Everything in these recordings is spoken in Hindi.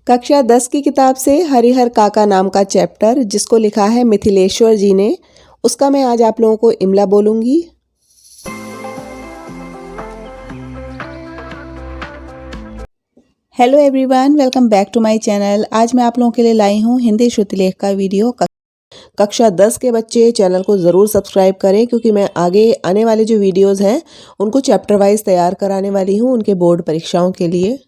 कक्षा 10 की किताब से हरिहर काका नाम का चैप्टर जिसको लिखा है मिथिलेश्वर जी ने, उसका मैं आज आप लोगों को इमला बोलूंगी। Hello everyone, welcome back to my channel. आज मैं आप लोगों के लिए लाई हूँ हिंदी श्रुतिलेख का वीडियो। कक्षा 10 के बच्चे चैनल को ज़रूर सब्सक्राइब करें क्योंकि मैं आगे आने वाले जो वीडियोस हैं उनको चैप्टर वाइज तैयार कराने वाली हूँ उनके बोर्ड परीक्षाओं के लिए।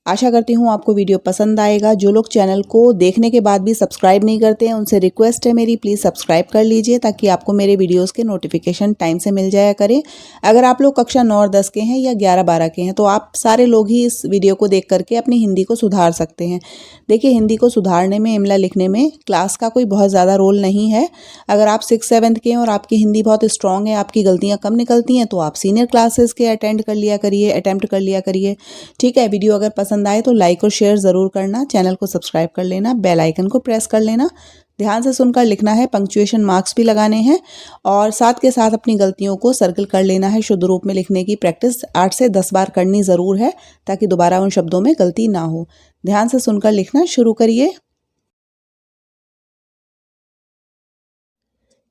आशा करती हूँ आपको वीडियो पसंद आएगा। जो लोग चैनल को देखने के बाद भी सब्सक्राइब नहीं करते हैं उनसे रिक्वेस्ट है मेरी, प्लीज़ सब्सक्राइब कर लीजिए ताकि आपको मेरे वीडियोस के नोटिफिकेशन टाइम से मिल जाया करें। अगर आप लोग कक्षा 9 और 10 के हैं या 11-12 के हैं तो आप सारे लोग ही इस वीडियो को देख करके अपनी हिंदी को सुधार सकते हैं। देखिए, हिंदी को सुधारने में, इमला लिखने में क्लास का कोई बहुत ज़्यादा रोल नहीं है। अगर आप 6-7 के हैं और आपकी हिंदी बहुत स्ट्रांग है, आपकी गलतियाँ कम निकलती हैं तो आप सीनियर क्लासेस के अटेम्प्ट कर लिया करिए। ठीक है, वीडियो अगर पसंद आए तो लाइक और शेयर ज़रूर करना, चैनल को सब्सक्राइब कर लेना, बेल आइकन को प्रेस कर लेना। ध्यान से सुनकर लिखना है, पंक्चुएशन मार्क्स भी लगाने हैं और साथ के साथ अपनी गलतियों को सर्कल कर लेना है। शुद्ध रूप में लिखने की प्रैक्टिस 8 से 10 बार करनी ज़रूर है ताकि दोबारा उन शब्दों में गलती ना हो। ध्यान से सुनकर लिखना शुरू करिए।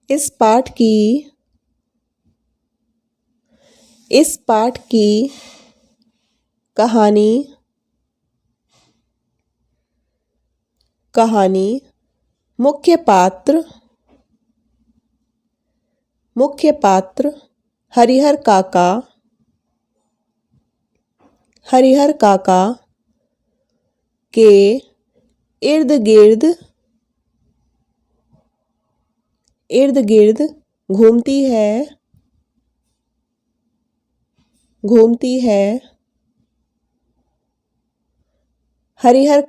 इस पाठ की कहानी मुख्य पात्र हरिहर काका के इर्द गिर्द घूमती है। हरिहर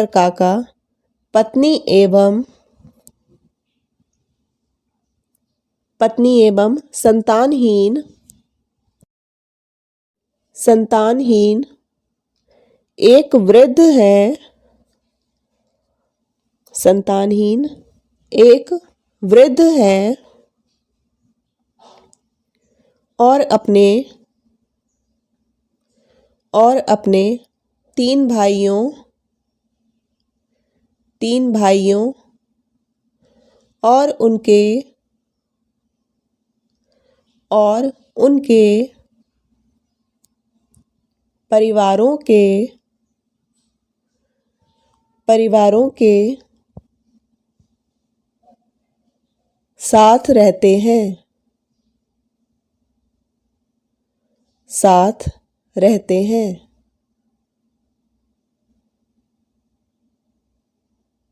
काका पत्नी एवं संतानहीन एक वृद्ध है और अपने तीन भाइयों और उनके परिवारों के साथ रहते हैं।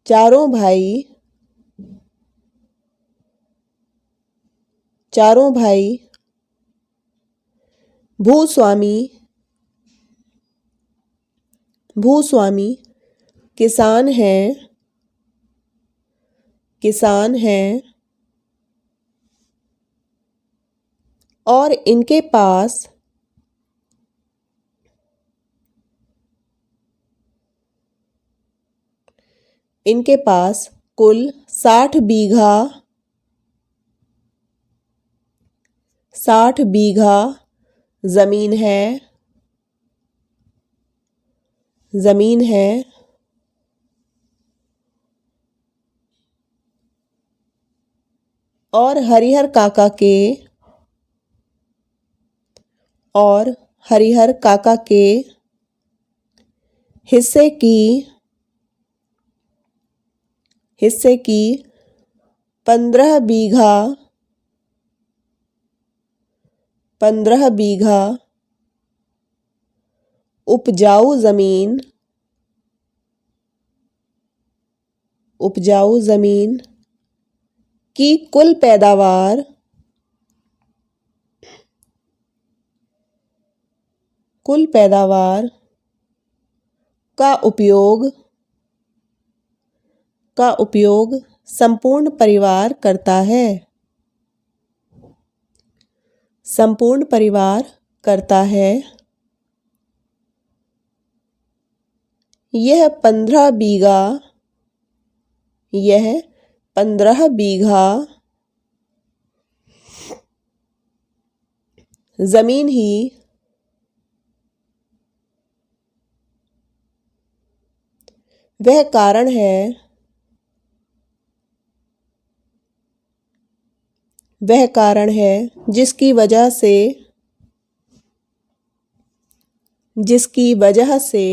चारों भाई भूस्वामी किसान हैं और इनके पास कुल 60 बीघा जमीन है और हरिहर काका के हिस्से की 15 बीघा उपजाऊ जमीन की कुल पैदावार का उपयोग संपूर्ण परिवार करता है। यह 15 बीघा जमीन ही वह कारण है, वह कारण है जिसकी वजह से, जिसकी वजह से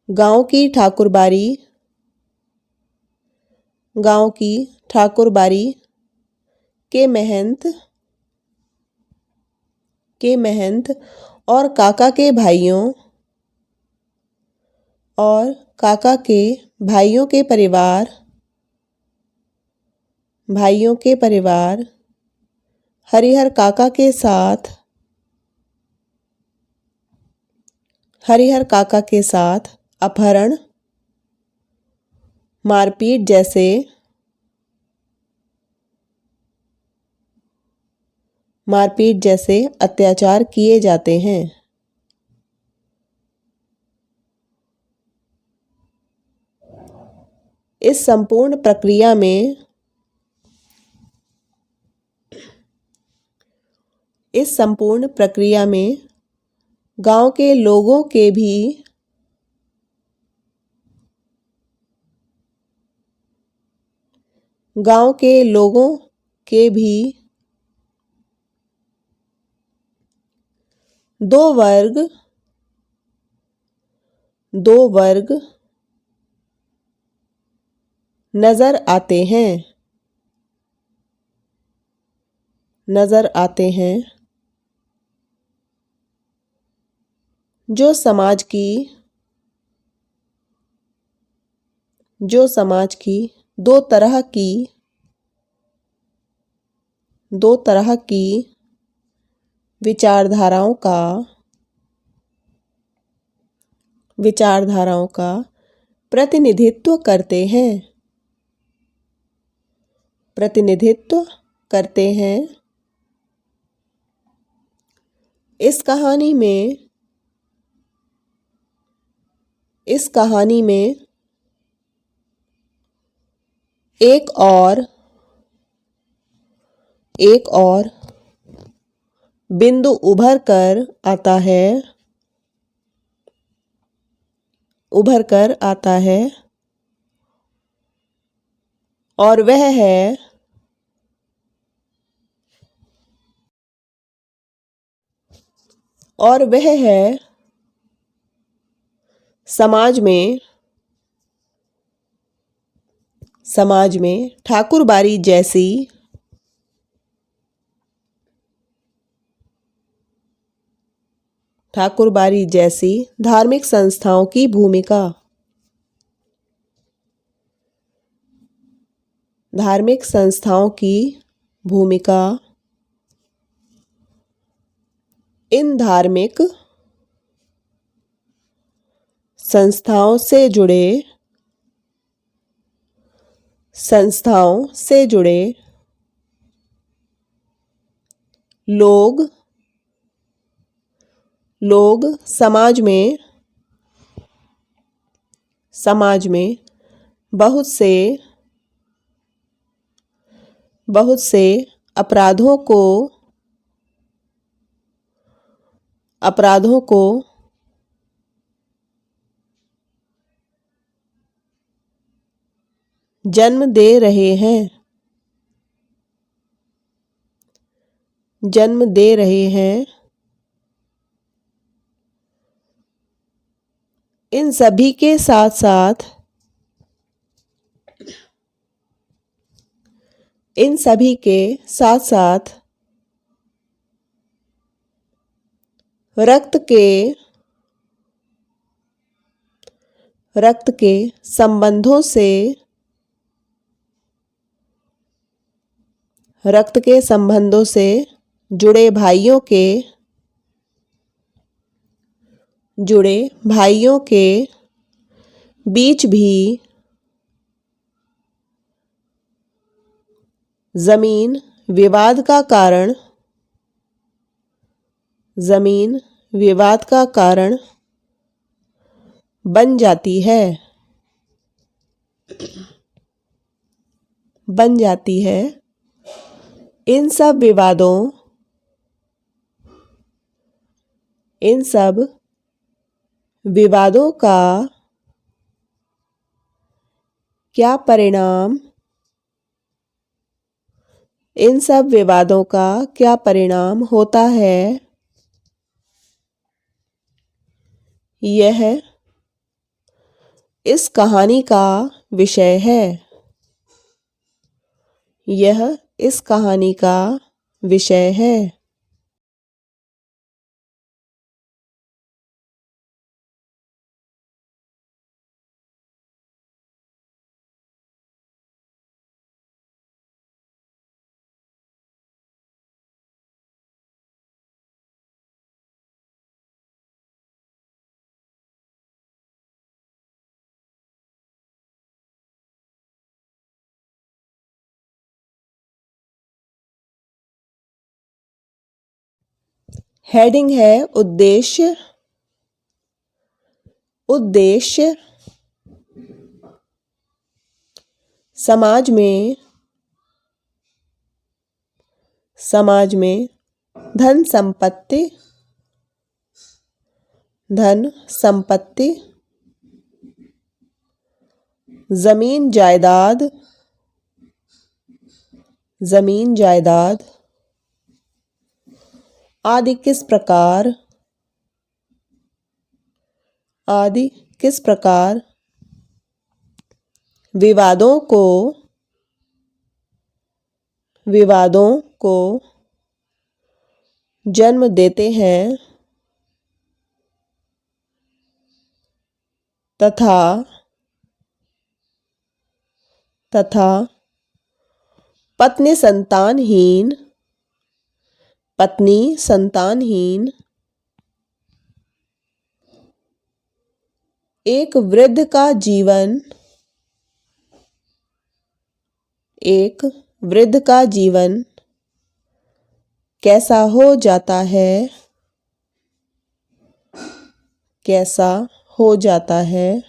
गांव की ठाकुरबाड़ी, गांव की ठाकुरबाड़ी के महंत, के महंत और काका के भाइयों, और काका के भाइयों के परिवार, भाइयों के परिवार हरिहर काका के साथ, हरिहर काका के साथ अपहरण, मारपीट जैसे, मारपीट जैसे अत्याचार किए जाते हैं। इस संपूर्ण प्रक्रिया में, इस संपूर्ण प्रक्रिया में गांव के लोगों के भी, गांव के लोगों के भी दो वर्ग, दो वर्ग नजर आते हैं, नजर आते हैं, जो समाज की, जो समाज की दो तरह की, दो तरह की विचारधाराओं का, विचारधाराओं का प्रतिनिधित्व करते हैं, प्रतिनिधित्व करते हैं। इस कहानी में, इस कहानी में एक और बिंदु उभर कर आता है, उभर कर आता है, और वह है, और वह है समाज में, समाज में ठाकुरबाड़ी जैसी, ठाकुरबाड़ी जैसी धार्मिक संस्थाओं की भूमिका, धार्मिक संस्थाओं की भूमिका। इन धार्मिक संस्थाओं से जुड़े, संस्थाओं से जुड़े लोग, लोग समाज में, समाज में बहुत से, बहुत से अपराधों को, अपराधों को जन्म दे रहे हैं, जन्म दे रहे हैं। इन सभी के साथ साथ, इन सभी के साथ साथ रक्त के, रक्त के संबंधों से, रक्त के संबंधों से जुड़े भाइयों के, जुड़े भाइयों के बीच भी जमीन विवाद का कारण, जमीन विवाद का कारण बन जाती है, बन जाती है। इन सब विवादों, इन सब विवादों का क्या परिणाम, इन सब विवादों का क्या परिणाम होता है। यह इस कहानी का विषय है। यह इस कहानी का विषय है। हेडिंग है उद्देश्य। उद्देश्य समाज में धन संपत्ति, धन संपत्ति, जमीन जायदाद, जमीन जायदाद आदि किस प्रकार विवादों को जन्म देते हैं तथा पत्नी संतानहीन एक वृद्ध का जीवन कैसा हो जाता है, कैसा हो जाता है।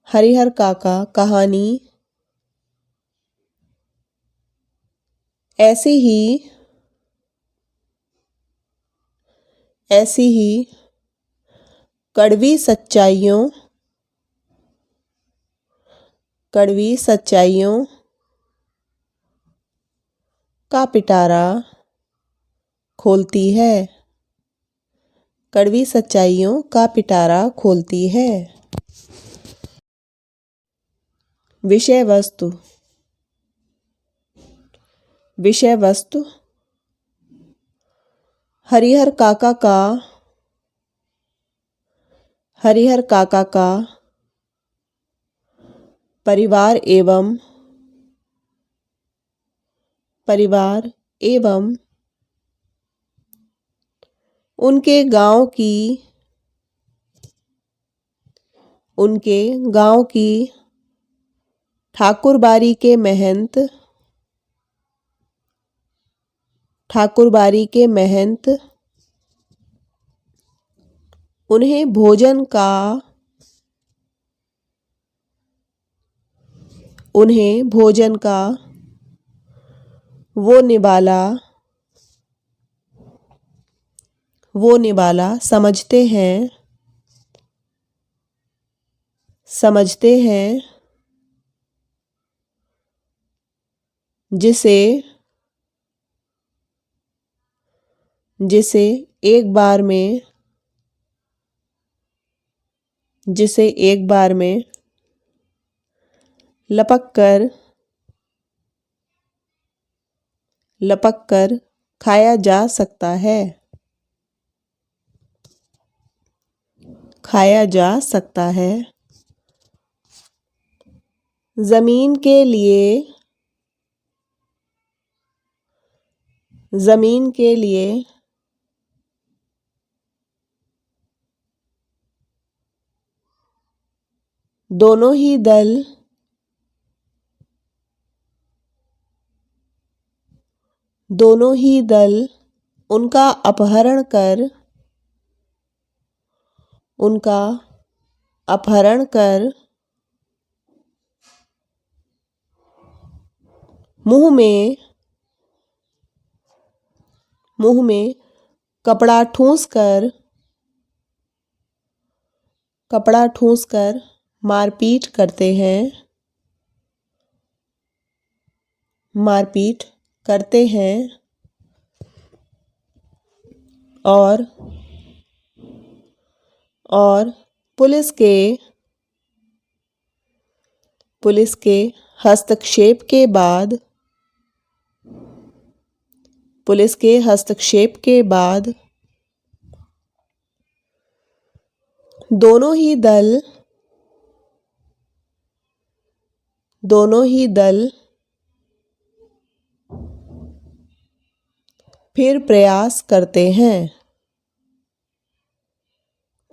हरिहर काका कहानी ऐसी ही कड़वी सच्चाइयों का पिटारा खोलती है। कड़वी सच्चाइयों का पिटारा खोलती है। विषय वस्तु हरिहर काका का परिवार एवं उनके गांव की ठाकुरबाड़ी के महंत उन्हें भोजन का वो निवाला समझते हैं जिसे एक बार में लपक कर खाया जा सकता है। जमीन के लिए दोनों ही दल उनका अपहरण कर मुंह में कपड़ा ठूंस कर कपड़ा ठूंसकर मारपीट करते हैं, मारपीट करते हैं। और पुलिस के हस्तक्षेप के बाद, पुलिस के हस्तक्षेप के बाद दोनों ही दल फिर प्रयास करते हैं,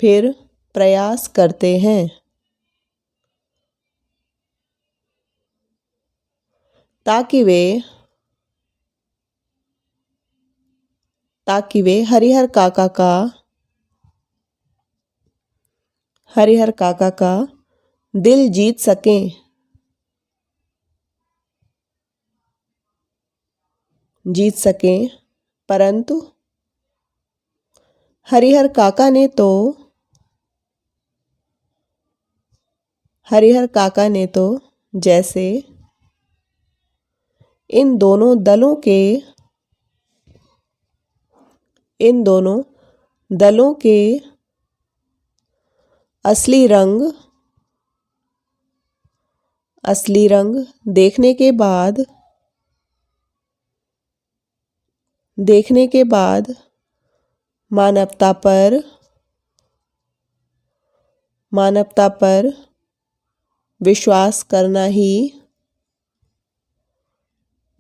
फिर प्रयास करते हैं। ताकि वे हरिहर काका का दिल जीत सकें, परंतु हरिहर काका ने तो जैसे इन दोनों दलों के असली रंग देखने के बाद मानवता पर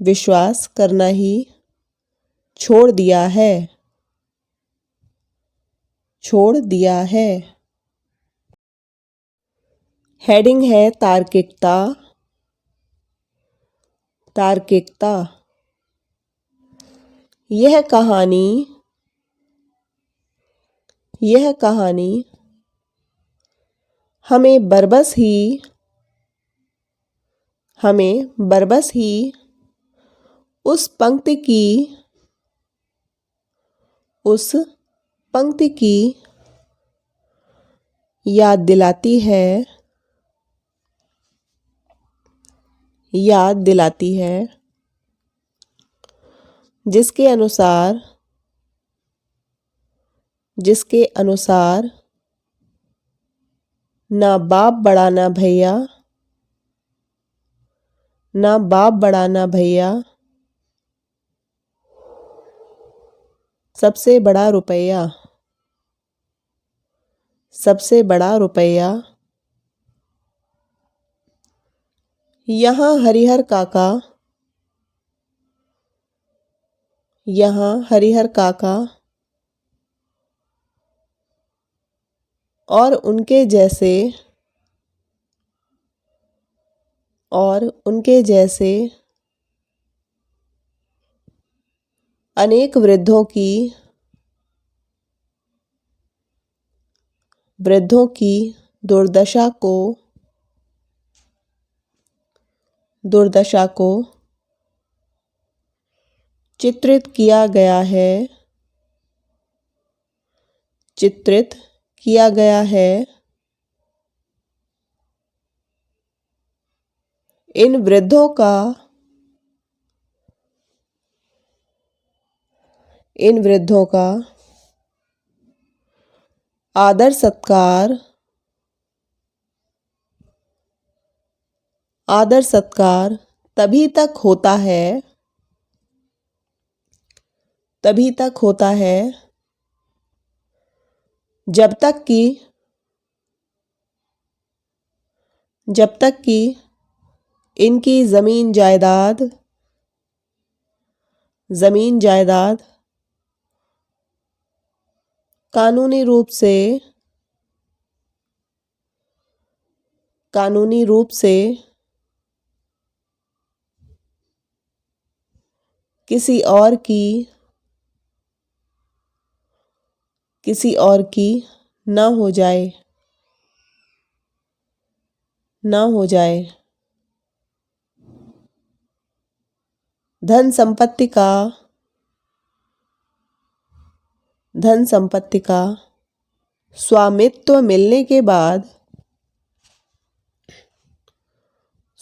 विश्वास करना ही छोड़ दिया है। हेडिंग है तार्किकता। यह कहानी हमें बरबस ही उस पंक्ति की याद दिलाती है जिसके अनुसार ना बाप बड़ा ना भैया, सबसे बड़ा रुपया। यहाँ हरिहर काका और उनके जैसे अनेक वृद्धों की दुर्दशा को चित्रित किया गया है। इन वृद्धों का आदर सत्कार तभी तक होता है जब तक कि इनकी जमीन जायदाद कानूनी रूप से किसी और की ना हो जाए। धन संपत्ति का स्वामित्व मिलने के बाद,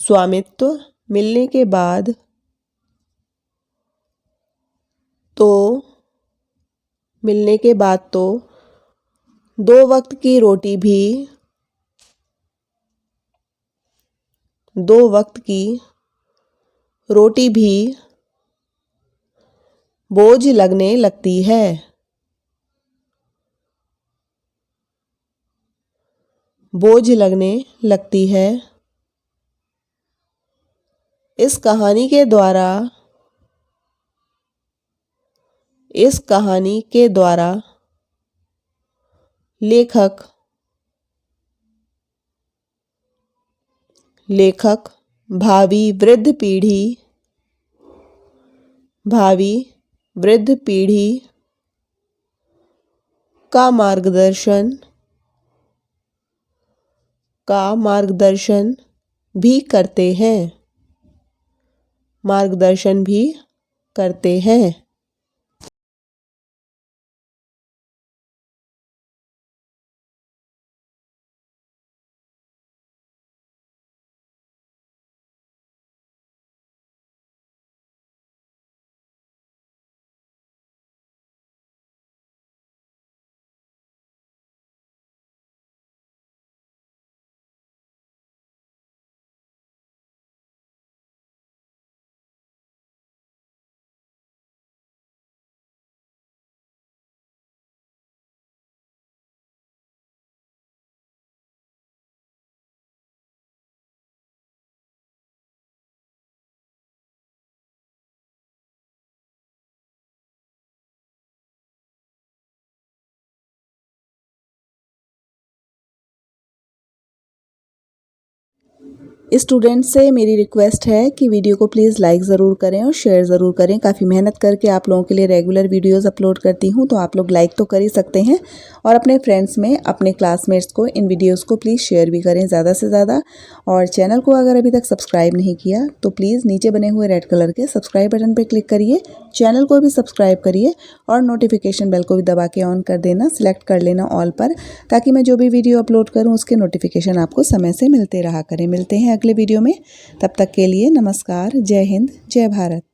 स्वामित्व मिलने के बाद, तो मिलने के बाद तो, 2 वक्त की रोटी भी, 2 वक्त की रोटी भी बोझ लगने लगती है, बोझ लगने लगती है। इस कहानी के द्वारा, इस कहानी के द्वारा लेखक, लेखक भावी वृद्ध पीढ़ी, भावी वृद्ध पीढ़ी का मार्गदर्शन, का मार्गदर्शन भी करते हैं, मार्गदर्शन भी करते हैं। स्टूडेंट से मेरी रिक्वेस्ट है कि वीडियो को प्लीज़ लाइक ज़रूर करें और शेयर ज़रूर करें। काफ़ी मेहनत करके आप लोगों के लिए रेगुलर वीडियोस अपलोड करती हूं, तो आप लोग लाइक तो कर ही सकते हैं और अपने फ्रेंड्स में, अपने क्लासमेट्स को इन वीडियोस को प्लीज़ शेयर भी करें ज़्यादा से ज़्यादा। और चैनल को अगर अभी तक सब्सक्राइब नहीं किया तो प्लीज़ नीचे बने हुए रेड कलर के सब्सक्राइब बटन पर क्लिक करिए, चैनल को भी सब्सक्राइब करिए और नोटिफिकेशन बेल को भी दबा के ऑन कर देना, सिलेक्ट कर लेना ऑल पर, ताकि मैं जो भी वीडियो अपलोड करूँ उसके नोटिफिकेशन आपको समय से मिलते रहा करें। मिलते हैं अगले वीडियो में, तब तक के लिए नमस्कार, जय हिंद, जय भारत।